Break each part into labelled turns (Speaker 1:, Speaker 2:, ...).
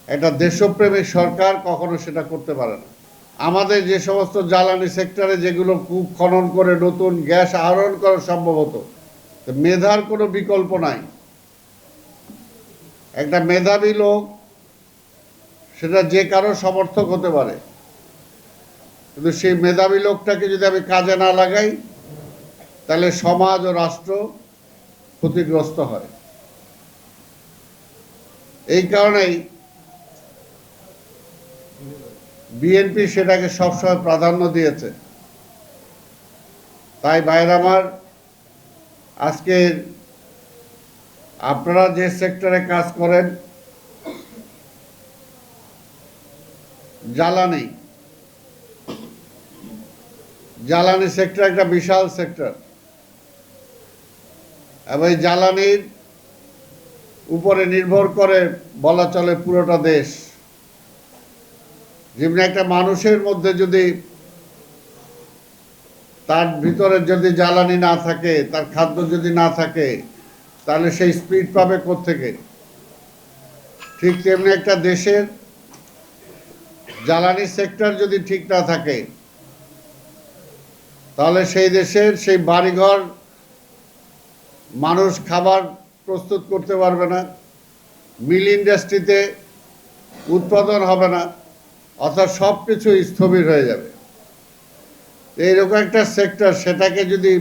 Speaker 1: একটা দেশপ্রেমিক সরকার কখনো সেটা করতে পারে না। আমাদের যে সমস্ত জ্বালানি সেক্টরে যেগুলো কূপ খনন করে নতুন গ্যাস আহরণ করা সম্ভব হতো, মেধার কোনো বিকল্প নাই। একটা মেধাবী লোক সেটা যে কারো সমর্থক হতে পারে, কিন্তু সেই মেধাবী লোকটাকে যদি আমি কাজে না লাগাই, তাহলে সমাজ ও রাষ্ট্র ক্ষতিগ্রস্ত হয়। এই কারণেই বিএনপি সেটাকে সবসময় প্রাধান্য দিয়েছে। তাই ভাইরা আমার, আজকে আপনারা যে সেক্টরে কাজ করেন, জ্বালানি সেক্টর একটা বিশাল সেক্টর, এবং এই জ্বালানির উপরে নির্ভর করে বলা চলে পুরোটা দেশ। যেমনি একটা মানুষের মধ্যে যদি তার ভিতরে যদি জ্বালানি না থাকে, তার খাদ্য যদি না থাকে, তাহলে সেই স্পিড পাবে কোত্থেকে? ঠিক তেমনি একটা দেশের জ্বালানি সেক্টর যদি ঠিক না থাকে, তাহলে সেই দেশের সেই বাড়িঘর মানুষ খাবার প্রস্তুত করতে পারবে না, মিল ইন্ডাস্ট্রিতে উৎপাদন হবে না, অর্থাৎ সব কিছু স্থবির হয়ে যাবে। এইরকম একটা সেক্টর, সেটাকে যদি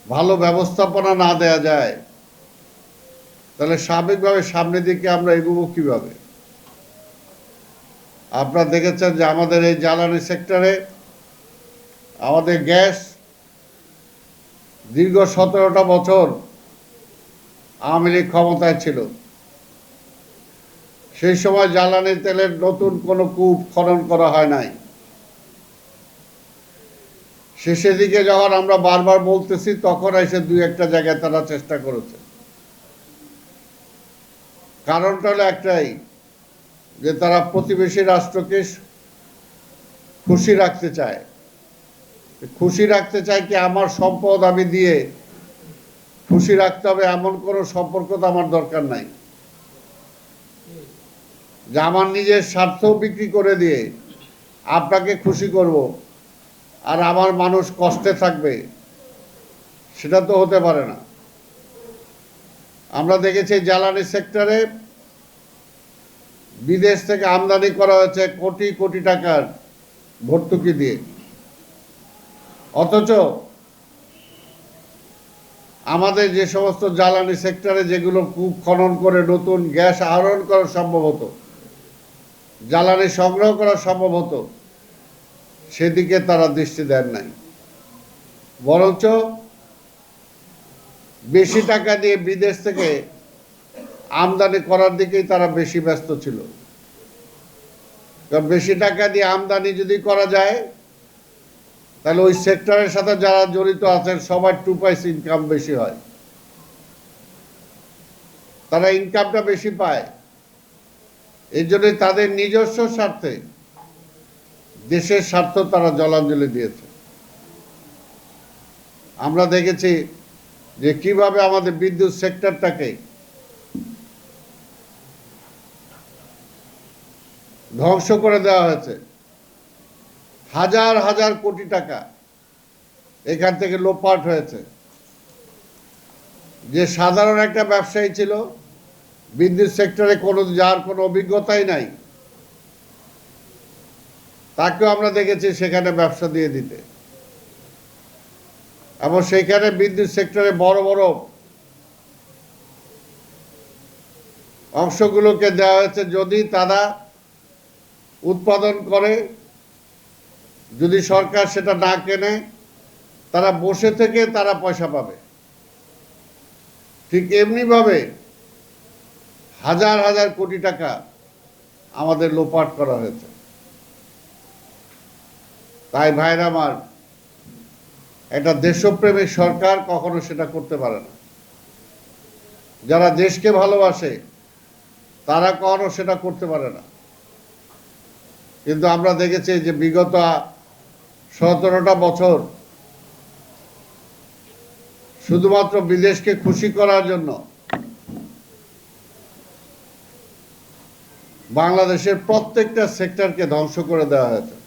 Speaker 1: ভালো ব্যবস্থাপনা না দেয়া যায়, তাহলে স্বাভাবিকভাবে সামনের দিকে আমরা এগোবো কীভাবে? আপনারা দেখেছেন যে আমাদের এই জ্বালানি সেক্টরে আমাদের গ্যাস দীর্ঘ 17টা বছর আওয়ামী লীগ ক্ষমতায় ছিল। সেই সময় জ্বালানি তেলের নতুন কোনো কূপ খনন করা হয় নাই। শেষের দিকে যখন আমরা বারবার বলতেছি, তখন এসে দুই একটা জায়গায় তারা চেষ্টা করেছে। কারণটা হলো একটাই, যে তারা প্রতিবেশী রাষ্ট্রকে খুশি রাখতে চায়। খুশি রাখতে চায় কি, আমার সম্পদ আমি দিয়ে খুশি রাখতে হবে এমন কোনো সম্পর্ক তো আমার দরকার নাই। যে আমার নিজের স্বার্থ বিক্রি করে দিয়ে আপনাকে খুশি করব, আর আমার মানুষ কষ্টে থাকবে, সেটা তো হতে পারে না। আমরা দেখেছি জ্বালানি সেক্টরে বিদেশ থেকে আমদানি করা হয়েছে কোটি কোটি টাকার ভর্তুকি দিয়ে, অথচ আমাদের যে সমস্ত জ্বালানি সেক্টরে যেগুলো কূপ খনন করে নতুন গ্যাস আহরণ করা সম্ভব হতো, জ্বালানি সংগ্রহ করা সম্ভব হতো, সেদিকে তারা দৃষ্টি দেন নাই। বরঞ্চ বেশি টাকা দিয়ে বিদেশ থেকে আমদানি করার দিকেই তারা বেশি ব্যস্ত ছিল। কারণ বেশি টাকা দিয়ে আমদানি যদি করা যায়, তাহলে ওই সেক্টরের সাথে যারা জড়িত আছেন সবার 2 পয়সা ইনকাম বেশি হয়, তারা ইনকামটা বেশি পায়। এই জন্যই তাদের নিজস্ব স্বার্থে দেশের স্বার্থ তারা জলাঞ্জলি দিয়েছে। আমরা দেখেছি যে কিভাবে আমাদের বিদ্যুৎ সেক্টরটাকে ধ্বংস করে দেওয়া হয়েছে। হাজার হাজার কোটি টাকা এখান থেকে লোপাট হয়েছে। যে সাধারণ একটা ব্যবসায়ী ছিল, বিদ্যুৎ সেক্টরে যার কোনো অভিজ্ঞতাই নাই, তাকেও আমরা দেখেছি সেখানে ব্যবসা দিয়ে দিতে। এবং সেখানে বিদ্যুৎ সেক্টরে বড় বড় অংশগুলোকে দেওয়া হয়েছে, যদি তারা উৎপাদন করে, যদি সরকার সেটা না কেনে, তারা বসে থেকে তারা পয়সা পাবে। ঠিক এমনিভাবে হাজার হাজার কোটি টাকা আমাদের লোপাট করা হয়েছে। তাই ভাইরা আমার, একটা দেশপ্রেমিক সরকার কখনো সেটা করতে পারে না। যারা দেশকে ভালোবাসে তারা কখনো সেটা করতে পারে না। কিন্তু আমরা দেখেছি যে বিগত 17টা বছর শুধুমাত্র বিদেশকে খুশি করার জন্য বাংলাদেশের প্রত্যেকটা সেক্টরকে ধ্বংস করে দেওয়া হয়েছে।